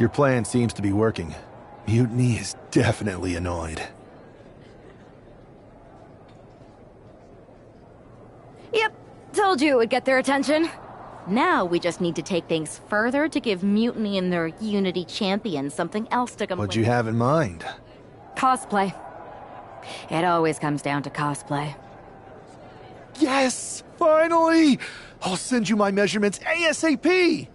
Your plan seems to be working. Mutiny is definitely annoyed. Yep, told you it would get their attention. Now we just need to take things further to give Mutiny and their Unity champions something else to complain. What'd you have in mind? Cosplay. It always comes down to cosplay. Yes! Finally! I'll send you my measurements ASAP!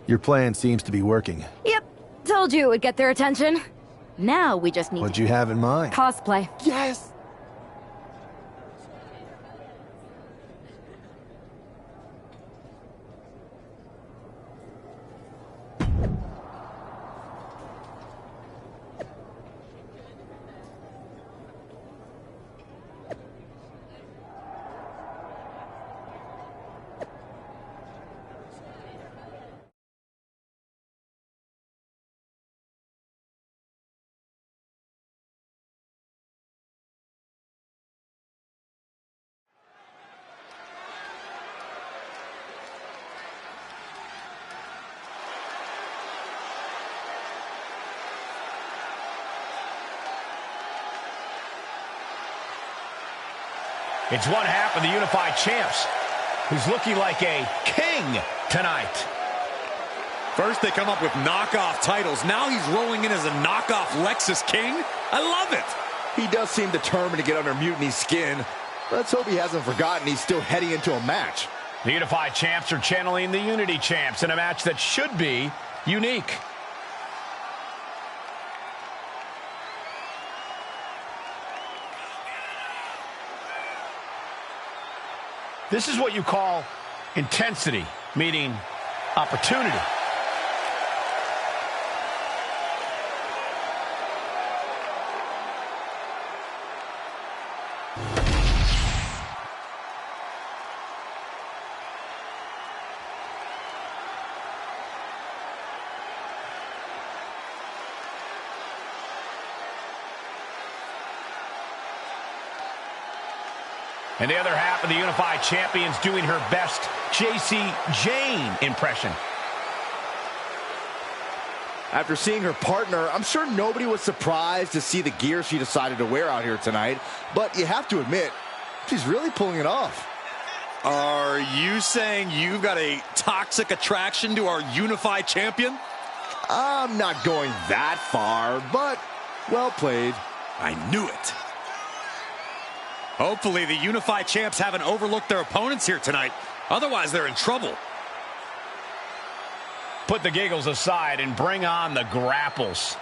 Your plan seems to be working. Yep, told you it would get their attention. Now we just need What'd you have in mind? cosplay. Yes! It's one half of the Unified Champs, who's looking like a king tonight. First they come up with knockoff titles. Now he's rolling in as a knockoff Lexus King. I love it. He does seem determined to get under Mutiny's skin. Let's hope he hasn't forgotten he's still heading into a match. The Unified Champs are channeling the Unity Champs in a match that should be unique. This is what you call intensity, meaning opportunity. And the other half of the Unified Champions doing her best JC Jane impression. After seeing her partner, I'm sure nobody was surprised to see the gear she decided to wear out here tonight. But you have to admit, she's really pulling it off. Are you saying you've got a toxic attraction to our Unified Champion? I'm not going that far, but well played. I knew it. Hopefully the Unified Champs haven't overlooked their opponents here tonight. Otherwise, they're in trouble. Put the giggles aside and bring on the grapples.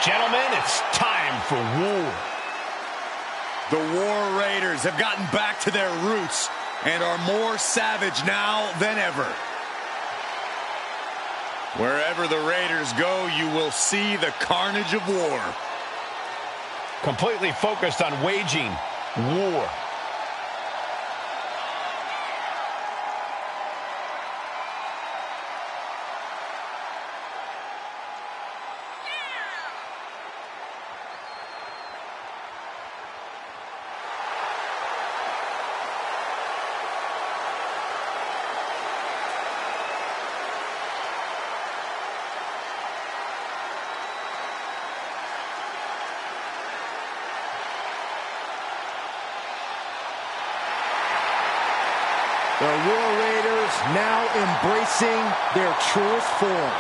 Gentlemen, it's time for war. The War Raiders have gotten back to their roots and are more savage now than ever. Wherever the Raiders go, you will see the carnage of war. Completely focused on waging war. The War Raiders now embracing their truest form.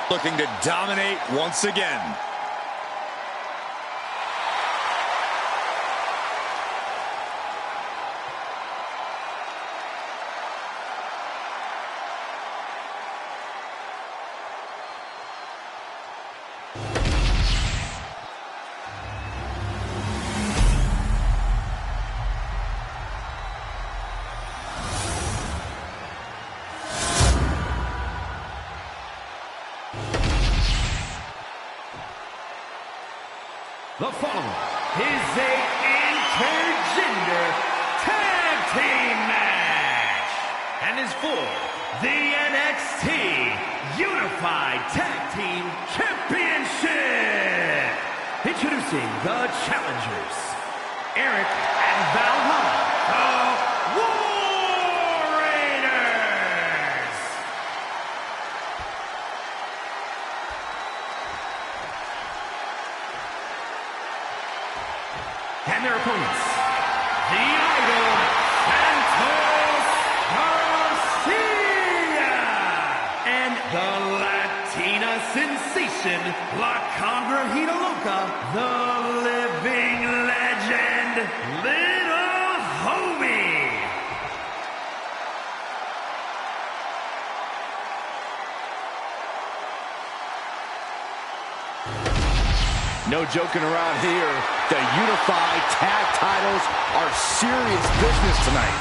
Looking to dominate once again. The following is a intergender tag team match and is for the NXT Unified Tag Team Championship. Introducing the challengers, Eric and Valhalla, the War Raiders. And their opponents, the Idol, Santos Garcia, and the Latina sensation, La Congrejita Loca, the living legend, Little Homie. No joking around here. The unified tag titles are serious business tonight.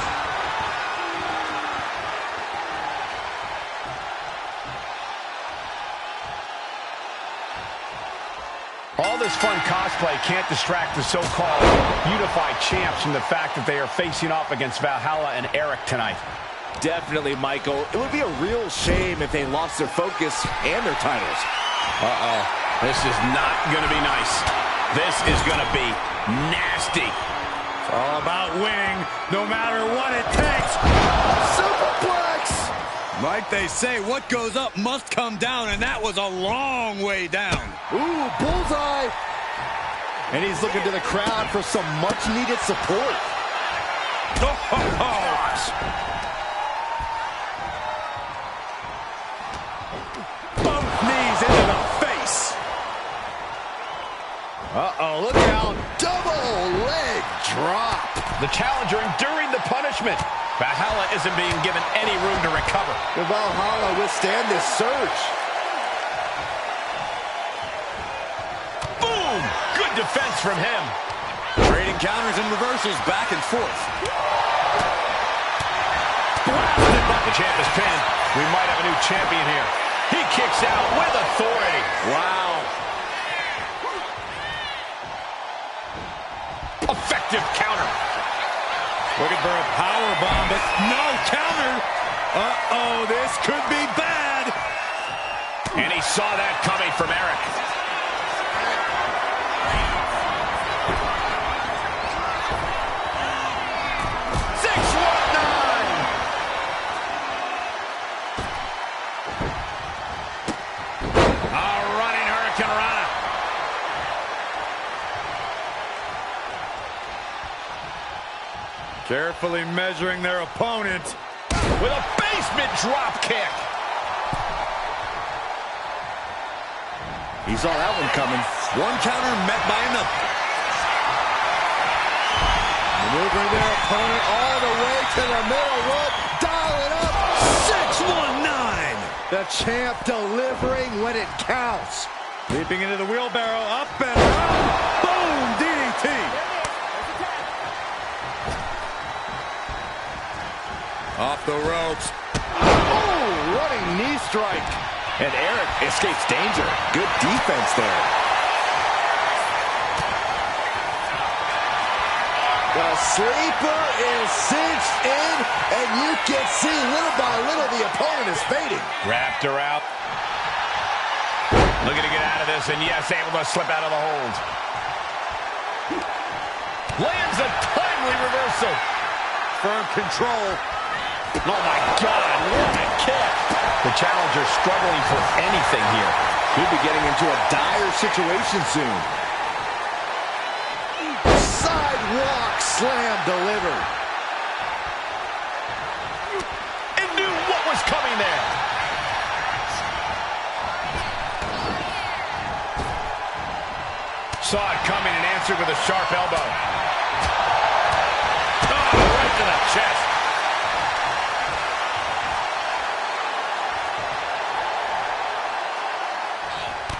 All this fun cosplay can't distract the so-called unified champs from the fact that they are facing off against Valhalla and Eric tonight. Definitely, Michael. It would be a real shame if they lost their focus and their titles. This is not going to be nice. This is going to be nasty. It's all about winning, no matter what it takes. Superplex! Like they say, what goes up must come down, and that was a long way down. Ooh, bullseye! And he's looking to the crowd for some much-needed support. Both knees into the face. Uh-oh, look out. Double leg drop. The challenger enduring the punishment. Valhalla isn't being given any room to recover. Will Valhalla withstand this surge? Boom! Good defense from him. Trading counters and reversals back and forth. Blasted, but the champ is pinned. We might have a new champion here. He kicks out with authority. Wow. Effective counter. Looking for a power bomb, but no counter. Uh-oh, this could be bad. And he saw that coming from Eric. Carefully measuring their opponent. With a basement drop kick. He saw that one coming. One counter met by another. Maneuvering their opponent all the way to the middle rope. Dial it up. 619. The champ delivering when it counts. Leaping into the wheelbarrow. Up and around. Boom. DDT. Off the ropes. Oh, running knee strike. And Eric escapes danger. Good defense there. The sleeper is cinched in, and you can see little by little the opponent is fading. Wrapped her out. Looking to get out of this, and yes, able to slip out of the hold. Lands a timely reversal. Firm control. Oh my God, what a kick. The challenger struggling for anything here. He'll be getting into a dire situation soon. Sidewalk slam delivered. And knew what was coming there. Saw it coming and answered with a sharp elbow. Oh, right to the chest.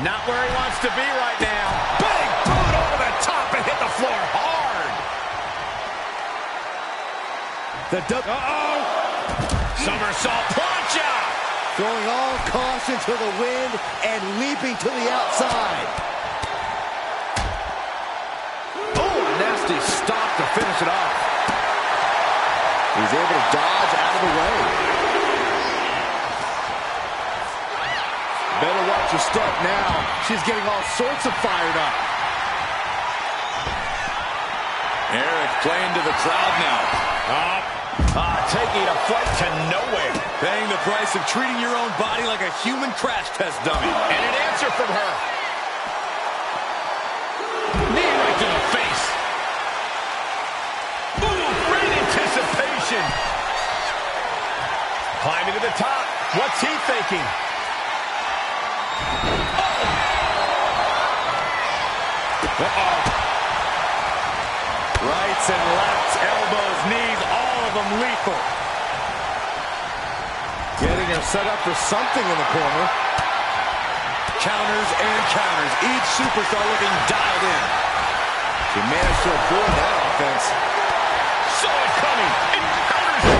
Not where he wants to be right now. Big boot over the top and hit the floor hard. Uh-oh. Somersault plancha. Throwing all caution to the wind and leaping to the outside. Oh, a nasty stop to finish it off. He's able to dodge out of the way. Better watch your step now. She's getting all sorts of fired up. Eric playing to the crowd now. Taking a flight to nowhere. Paying the price of treating your own body like a human crash test dummy. And an answer from her. Knee right to the face. working. Uh-oh. Rights and lefts, elbows, knees, all of them lethal. Getting her set up for something in the corner. Counters and counters. Each superstar looking dialed in. She managed to avoid that offense. Saw it coming. And counters it.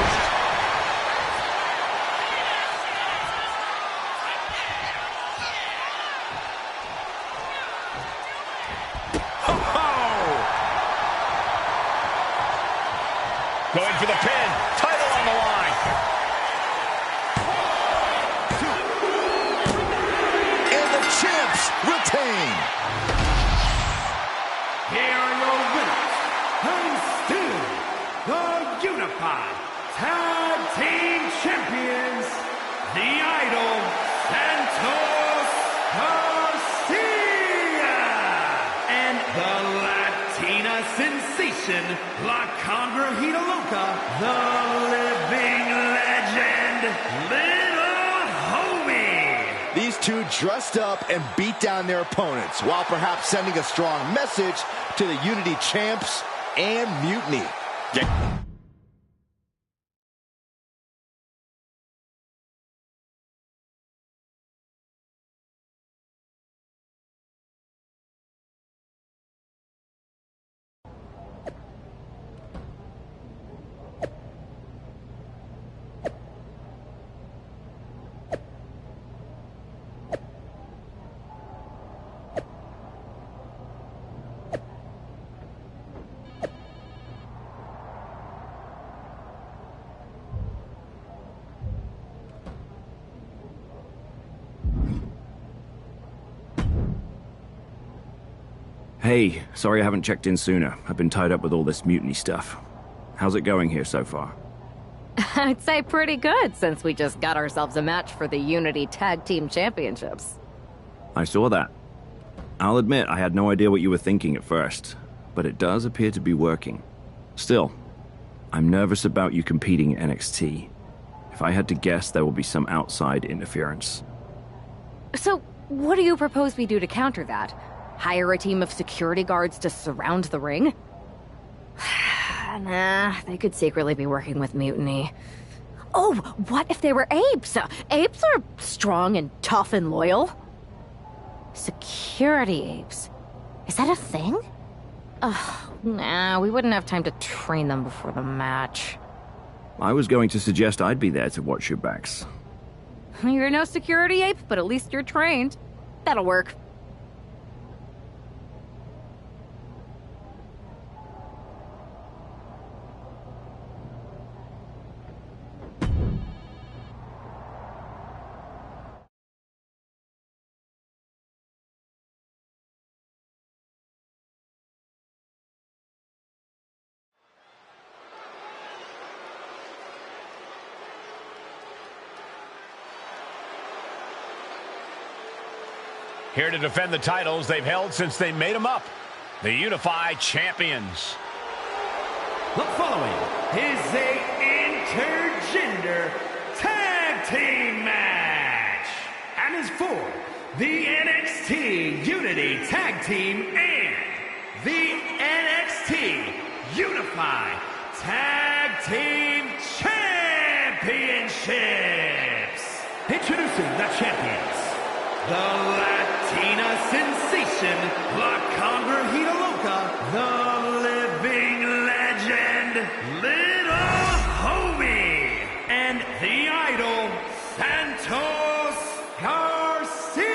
Going for the pin. Title on the line. And the champs retain. Here are your winners, and still the Unified Tag Team Champions, the Idol, Santos Garcia, and the Latina Sensation, La Congrejita, the living legend, Little Homie. These two dressed up and beat down their opponents, while perhaps sending a strong message to the Unity champs and Mutiny. Hey, sorry I haven't checked in sooner. I've been tied up with all this mutiny stuff. How's it going here so far? I'd say pretty good, since we just got ourselves a match for the Unity Tag Team Championships. I saw that. I'll admit I had no idea what you were thinking at first, but it does appear to be working. Still, I'm nervous about you competing in NXT. If I had to guess, there will be some outside interference. So, what do you propose we do to counter that? Hire a team of security guards to surround the ring? Nah, they could secretly be working with Mutiny. Oh, what if they were apes? Apes are strong and tough and loyal. Security apes? Is that a thing? Nah, we wouldn't have time to train them before the match. I was going to suggest I'd be there to watch your backs. You're no security ape, but at least you're trained. That'll work. Here to defend the titles they've held since they made them up. The Unified Champions. The following is a intergender tag team match and is for the NXT Unity Tag Team and the NXT Unified Tag Team Championships. Introducing the champions, the Latina Sensation, La Congrejita, the living legend, Little Homie, and the Idol, Santos Garcia.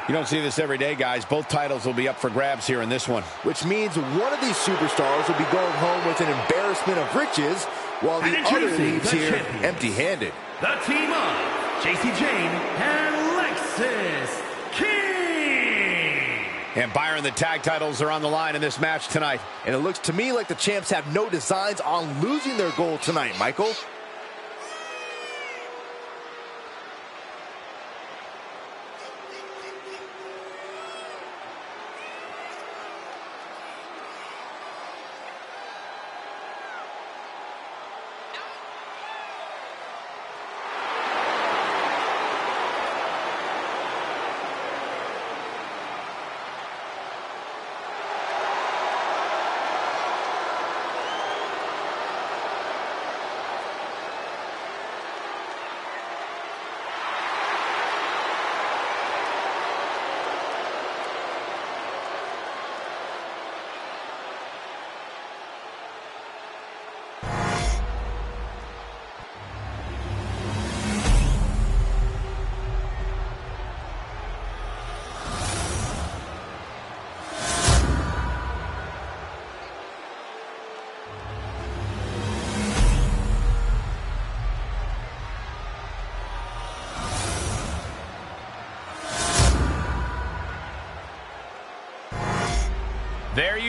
You don't see this every day, guys. Both titles will be up for grabs here in this one. Which means one of these superstars will be going home with an embarrassment of riches, while the other leaves here empty-handed. The team of JC Jane and Lexis King. And Byron, the tag titles are on the line in this match tonight. And it looks to me like the champs have no designs on losing their gold tonight, Michael.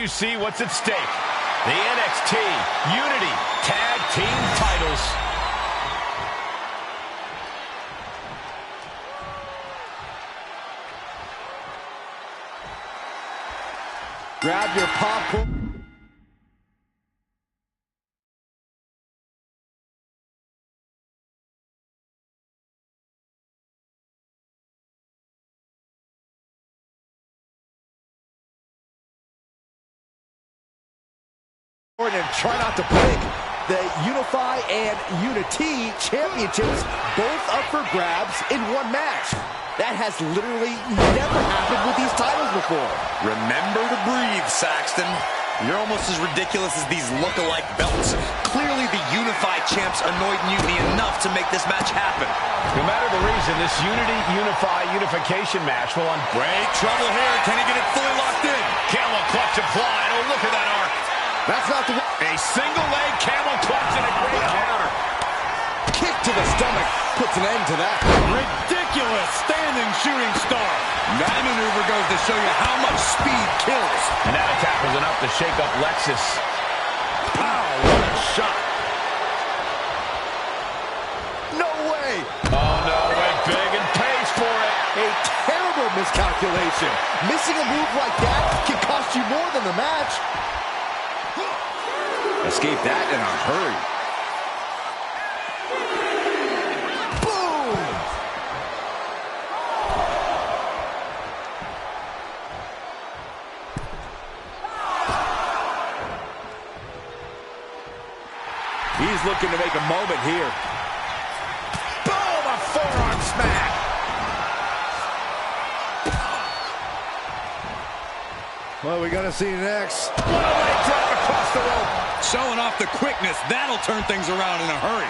you see what's at stake. The NXT Unity Tag Team titles. Grab your popcorn. And try not to blink. The Unify and Unity championships both up for grabs in one match. That has literally never happened with these titles before. Remember to breathe, Saxton. You're almost as ridiculous as these look-alike belts. Clearly the Unified champs annoyed Mutiny enough to make this match happen. No matter the reason, this unification match will Great trouble here. Can he get it fully locked in? Camel clutch applied. Oh, look at that arc. That's not the A single leg camel clutch and a great counter. kick to the stomach. Puts an end to that. Ridiculous standing shooting star. That maneuver goes to show you how much speed kills. And that attack was enough to shake up Lexus. Pow, what a shot. No way. Oh, no, went big and pays for it. A terrible miscalculation. Missing a move like that can cost you more than the match. Escape that in a hurry. Boom! He's looking to make a moment here. Boom, a forearm smack. What are we going to see next? What a leg drop across the rope. Showing off the quickness. That'll turn things around in a hurry.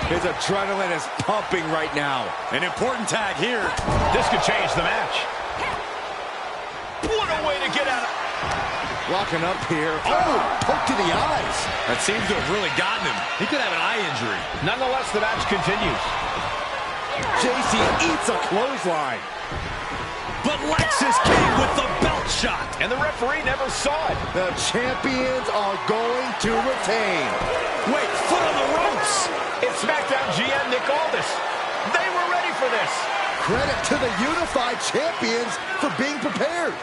His adrenaline is pumping right now. An important tag here. This could change the match. What a way to get out of... Locking up here. Oh, poke to the eyes. That seems to have really gotten him. He could have an eye injury. Nonetheless, the match continues. JC eats a clothesline. But Lexus came with the belt shot. And the referee never saw it. The champions are going to retain. Wait, foot on the ropes. It's SmackDown GM Nick Aldis. They were ready for this. Credit to the Unified champions for being prepared.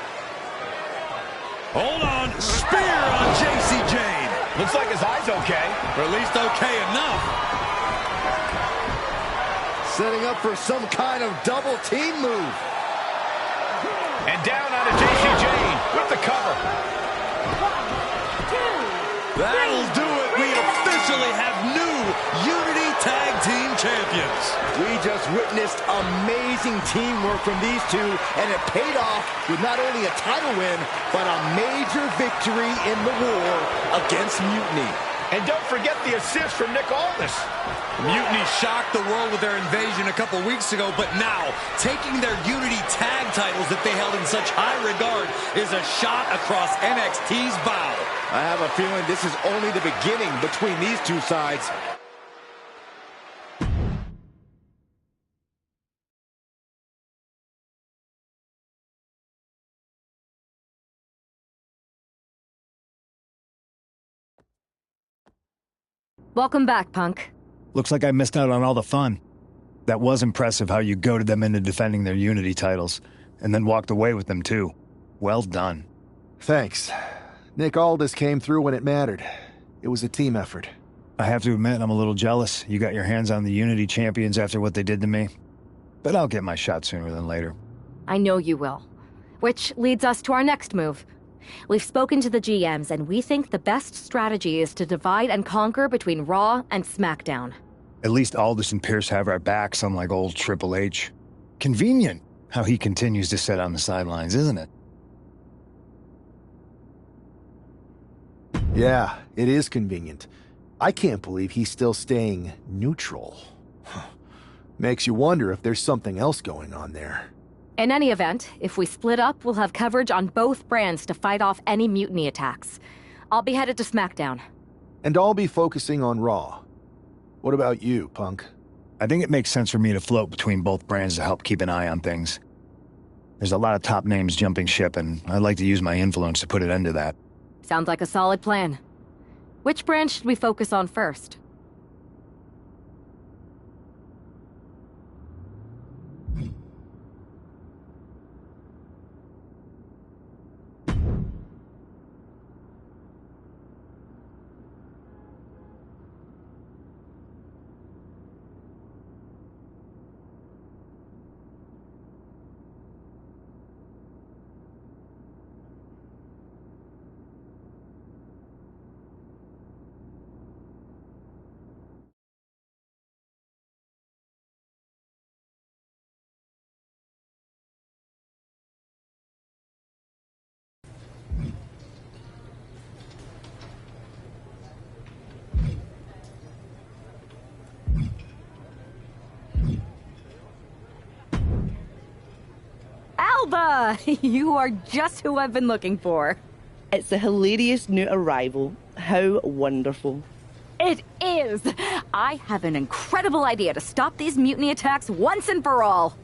Hold on. Spear on JC Jane. Looks like his eye's okay. Or at least okay enough. Setting up for some kind of double team move. And down onto JC Jane with the cover. That'll do it. We officially have new Unity Tag Team Champions. We just witnessed amazing teamwork from these two, and it paid off with not only a title win, but a major victory in the war against Mutiny. And don't forget the assist from Nick Aldis. Mutiny shocked the world with their invasion a couple weeks ago, but now taking their Unity tag titles that they held in such high regard is a shot across NXT's bow. I have a feeling this is only the beginning between these two sides. Welcome back, Punk. Looks like I missed out on all the fun. That was impressive how you goaded them into defending their Unity titles, and then walked away with them too. Well done. Thanks. Nick Aldis came through when it mattered. It was a team effort. I have to admit, I'm a little jealous. You got your hands on the Unity champions after what they did to me. But I'll get my shot sooner than later. I know you will. Which leads us to our next move. We've spoken to the GMs, and we think the best strategy is to divide and conquer between Raw and SmackDown. At least Aldis and Pierce have our backs, unlike old Triple H. Convenient how he continues to sit on the sidelines, isn't it? Yeah, it is convenient. I can't believe he's still staying neutral. Makes you wonder if there's something else going on there. In any event, if we split up, we'll have coverage on both brands to fight off any mutiny attacks. I'll be headed to SmackDown. And I'll be focusing on Raw. What about you, Punk? I think it makes sense for me to float between both brands to help keep an eye on things. There's a lot of top names jumping ship, and I'd like to use my influence to put an end to that. Sounds like a solid plan. Which branch should we focus on first? Alba! You are just who I've been looking for. It's a hilarious new arrival. How wonderful. It is! I have an incredible idea to stop these mutiny attacks once and for all.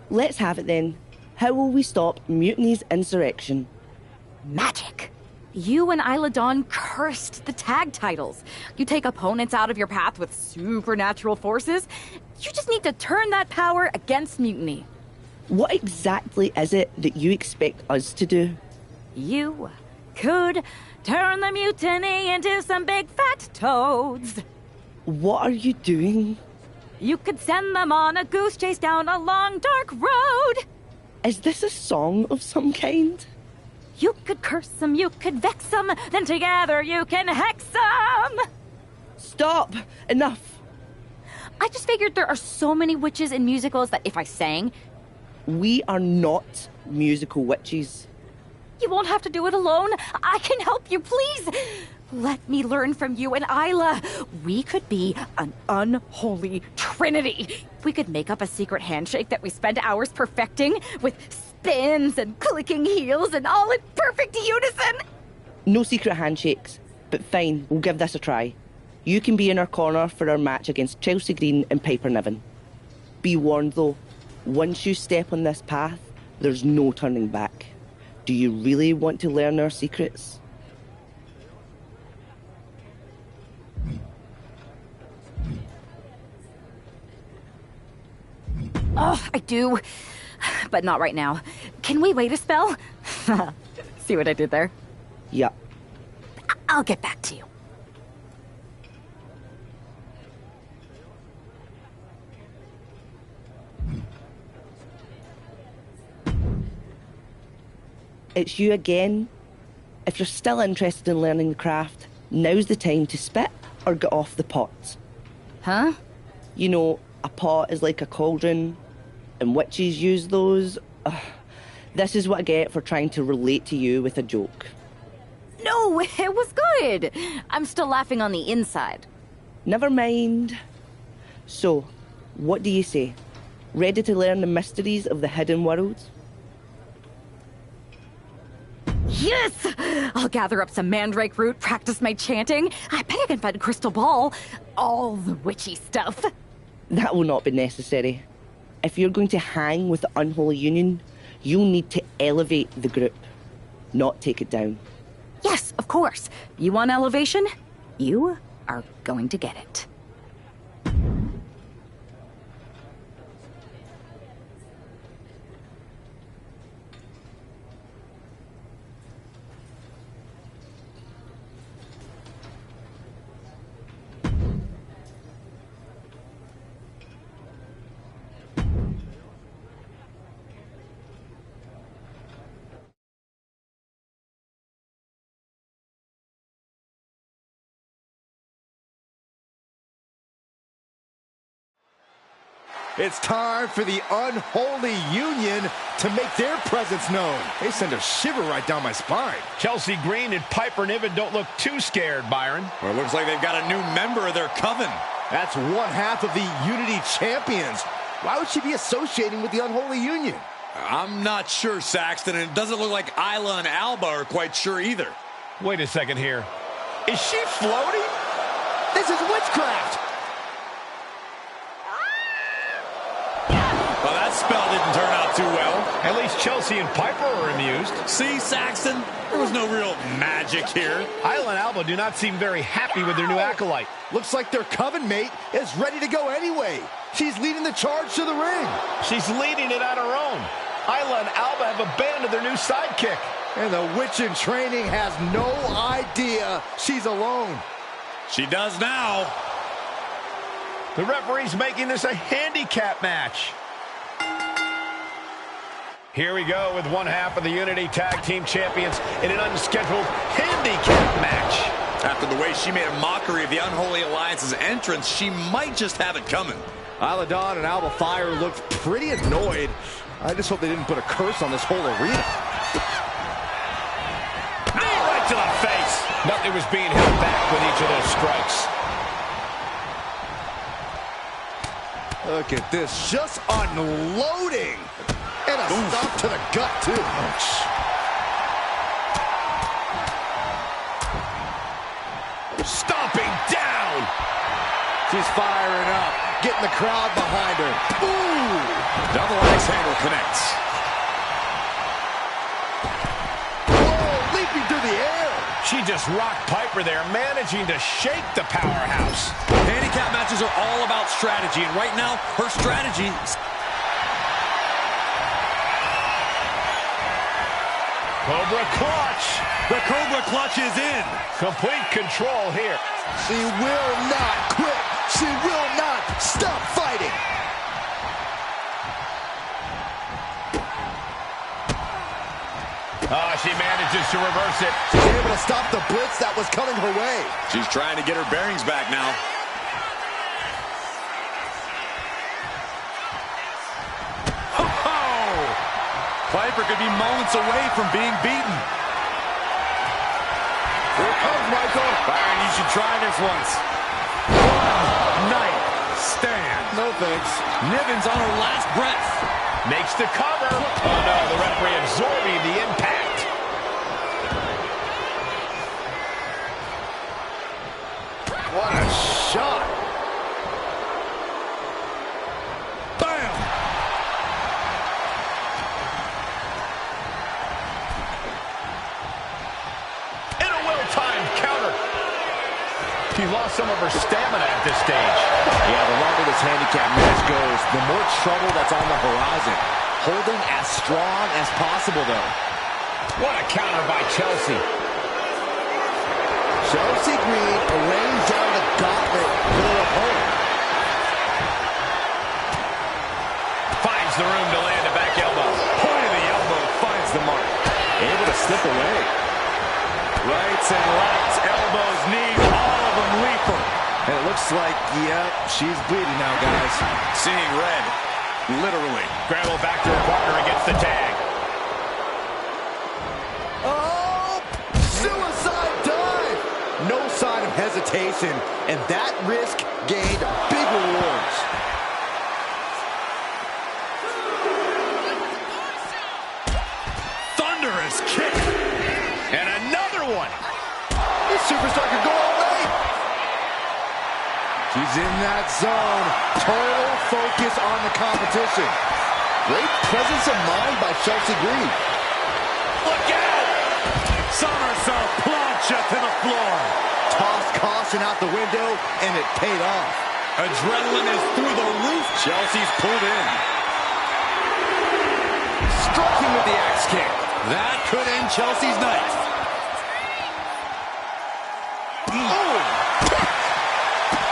Let's have it then. How will we stop Mutiny's insurrection? Magic. You and Isla Dawn cursed the tag titles. You take opponents out of your path with supernatural forces. You just need to turn that power against Mutiny. What exactly is it that you expect us to do? You could turn the Mutiny into some big fat toads. What are you doing? You could send them on a goose chase down a long, dark road. Is this a song of some kind? You could curse them, you could vex them, then together you can hex them. Stop! Enough! I just figured there are so many witches in musicals that if I sang... We are not musical witches. You won't have to do it alone. I can help you, please. Let me learn from you and Isla. We could be an unholy trinity. We could make up a secret handshake that we spend hours perfecting with spins and clicking heels and all in perfect unison. No secret handshakes, but fine, we'll give this a try. You can be in our corner for our match against Chelsea Green and Piper Niven. Be warned though, once you step on this path, there's no turning back. Do you really want to learn our secrets? Oh, I do. But not right now. Can we wait a spell? See what I did there? Yeah. I'll get back to you. It's you again. If you're still interested in learning the craft, now's the time to spit or get off the pot. Huh? You know, a pot is like a cauldron, and witches use those. This is what I get for trying to relate to you with a joke. No, it was good. I'm still laughing on the inside. Never mind. So, what do you say? Ready to learn the mysteries of the hidden world? Yes! I'll gather up some mandrake root, practice my chanting. I bet I can find a crystal ball. All the witchy stuff. That will not be necessary. If you're going to hang with the Unholy Union, you'll need to elevate the group, not take it down. Yes, of course. You want elevation? You are going to get it. It's time for the Unholy Union to make their presence known. They send a shiver right down my spine. Chelsea Green and Piper Niven don't look too scared, Byron. Well, it looks like they've got a new member of their coven. That's one half of the Unity Champions. Why would she be associating with the Unholy Union? I'm not sure, Saxton, and it doesn't look like Isla and Alba are quite sure either. Wait a second here. Is she floating? This is witchcraft. Well, that's spell didn't turn out too well. At least Chelsea and Piper are amused. See, Saxton? There was no real magic here. Isla and Alba do not seem very happy with their new acolyte. Looks like their coven mate is ready to go anyway. She's leading the charge to the ring. She's leading it on her own. Isla and Alba have abandoned their new sidekick. And the witch in training has no idea she's alone. She does now. The referee's making this a handicap match. Here we go with one half of the Unity Tag Team Champions in an unscheduled handicap match. After the way she made a mockery of the Unholy Alliance's entrance, she might just have it coming. Isla Dawn and Alba Fire looked pretty annoyed. I just hope they didn't put a curse on this whole arena. Knee right to the face. Nothing was being held back with each of those strikes. Look at this, just unloading. And a stop to the gut, too. Ouch. Stomping down. She's firing up, getting the crowd behind her. Ooh! Double axe handle connects. Whoa, leaping through the air. She just rocked Piper there, managing to shake the powerhouse. Handicap matches are all about strategy, and right now, her strategy... Cobra clutch. The Cobra clutch is in. Complete control here. She will not quit. She will not stop fighting. She manages to reverse it. She's able to stop the blitz that was coming her way. She's trying to get her bearings back now. Piper could be moments away from being beaten. Here it comes, Michael. Byron, you should try this once. One night stand. No thanks. Niven's on her last breath. Makes the cover. Oh no, the referee absorbing the impact. What a shot. Bam! And a well-timed counter. She lost some of her stamina at this stage. Yeah, the longer this handicap match goes, the more trouble that's on the horizon. Holding as strong as possible, though. What a counter by Chelsea. Chelsea Green laying down the gauntlet for their opponent. Finds the room to land a back elbow. Point of the elbow finds the mark. Able to slip away. Rights and lefts, elbows, knees, all of them lethal. And it looks like, yep, she's bleeding now, guys. Seeing red, literally. Grapple back to her partner against the tag. Oh, suicide dive. No sign of hesitation, and that risk gained big rewards. Thunderous kick. And another one. This superstar could go all night. She's in that zone. Total focus on the competition. Great presence of mind by Chelsea Green. Look out! Somersault plancha to the floor. Tossed caution out the window, and it paid off. Adrenaline is through the roof. Chelsea's pulled in. Striking with the axe kick. That could end Chelsea's night. Oh!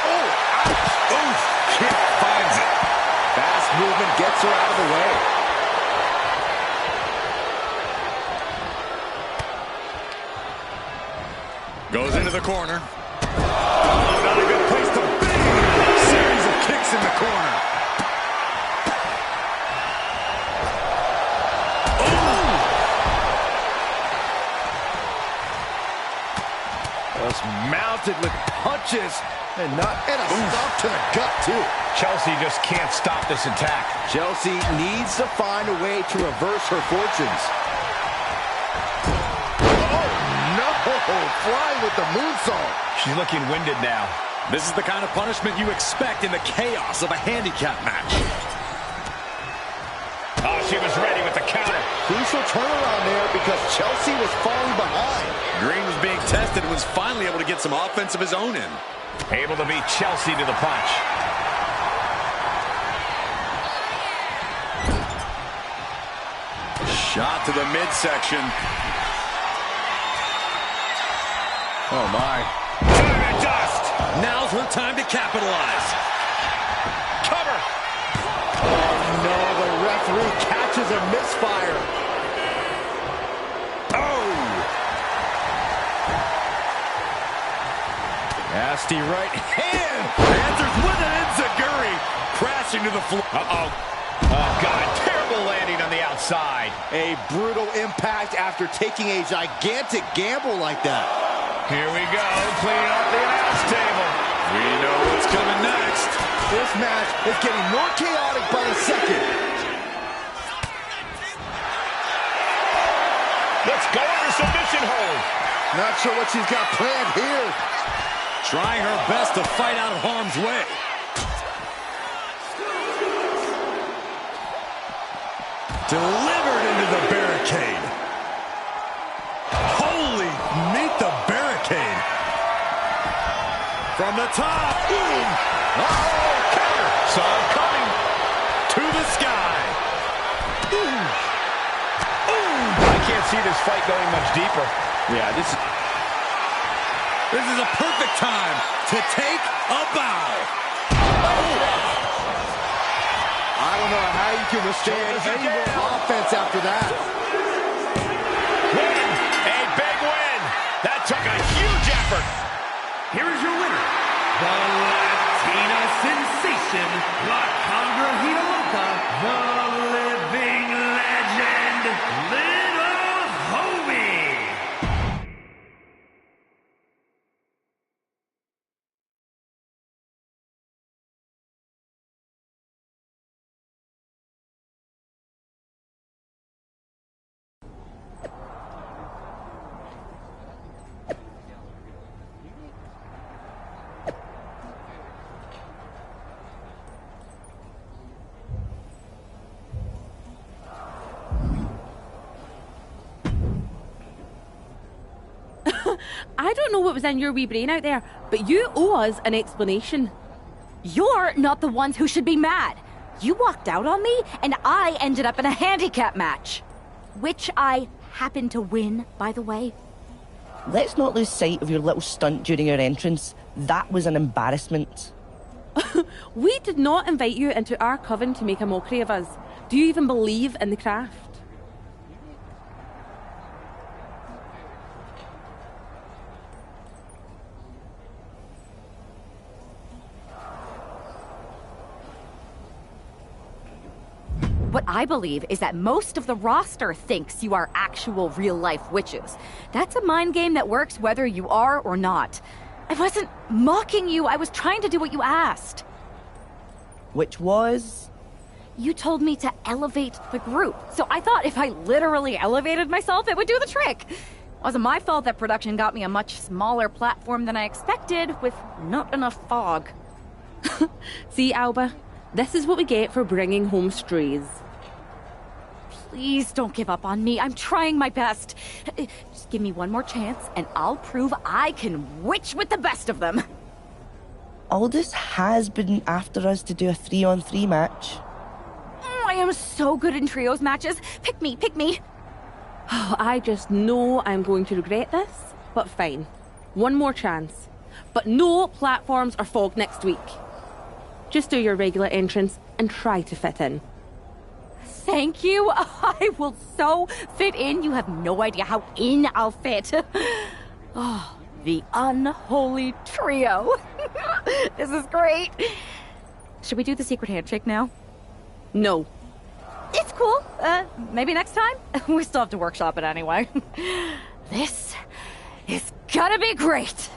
Oh! Oof! Kick finds it. Fast movement gets her out of the way. Goes into the corner. Oh, not a good place to be. Series of kicks in the corner. Just mounted with punches and a stop to the gut, too. Chelsea just can't stop this attack. Chelsea needs to find a way to reverse her fortunes. Oh, no! Flying with the moonsault. She's looking winded now. This is the kind of punishment you expect in the chaos of a handicap match. she was ready with the counter. Crucial turnaround there because Chelsea was falling behind. Green was being tested and was finally able to get some offense of his own in. Able to beat Chelsea to the punch. Shot to the midsection. Oh, my. Dust. Now's her time to capitalize. Cover. Oh, no, the referee catches a misfire. Oh! Nasty right hand. Answers with an enziguri. Crashing to the floor. Uh-oh. Oh, God. Terrible landing on the outside. A brutal impact after taking a gigantic gamble like that. Here we go. Cleaning up the announce table. We know what's coming next. This match is getting more chaotic by the second. Let's go into submission hold. Not sure what she's got planned here. Trying her best to fight out of harm's way. Delivered into the barricade. Holy, meet the barricade. From the top. Boom. Oh, counter. Saw it coming. To the sky. Ooh. I can't see this fight going much deeper. Yeah, this is a perfect time to take a bow. I don't know how you can withstand any more offense after that. Win. A big win. That took a huge effort. Here is your winner, the Latina sensation, La Congrahita, the living legend, Little Homie. I don't know what was in your wee brain out there, but you owe us an explanation. You're not the ones who should be mad. You walked out on me, and I ended up in a handicap match. Which I happened to win, by the way. Let's not lose sight of your little stunt during your entrance. That was an embarrassment. We did not invite you into our coven to make a mockery of us. Do you even believe in the craft? What I believe is that most of the roster thinks you are actual real-life witches. That's a mind game that works whether you are or not. I wasn't mocking you. I was trying to do what you asked. Which was? You told me to elevate the group. So I thought if I literally elevated myself, it would do the trick. It wasn't my fault that production got me a much smaller platform than I expected with not enough fog. See, Alba, this is what we get for bringing home strays. Please don't give up on me. I'm trying my best. Just give me one more chance, and I'll prove I can witch with the best of them. Aldous has been after us to do a 3-on-3 match. I am so good in trios matches. Pick me, pick me. Oh, I just know I'm going to regret this, but fine. One more chance. But no platforms or fog next week. Just do your regular entrance and try to fit in. Thank you. I will so fit in. You have no idea how in I'll fit. Oh, the unholy trio. This is great. Should we do the secret handshake now? No. It's cool. Maybe next time? We still have to workshop it anyway. This is gonna be great.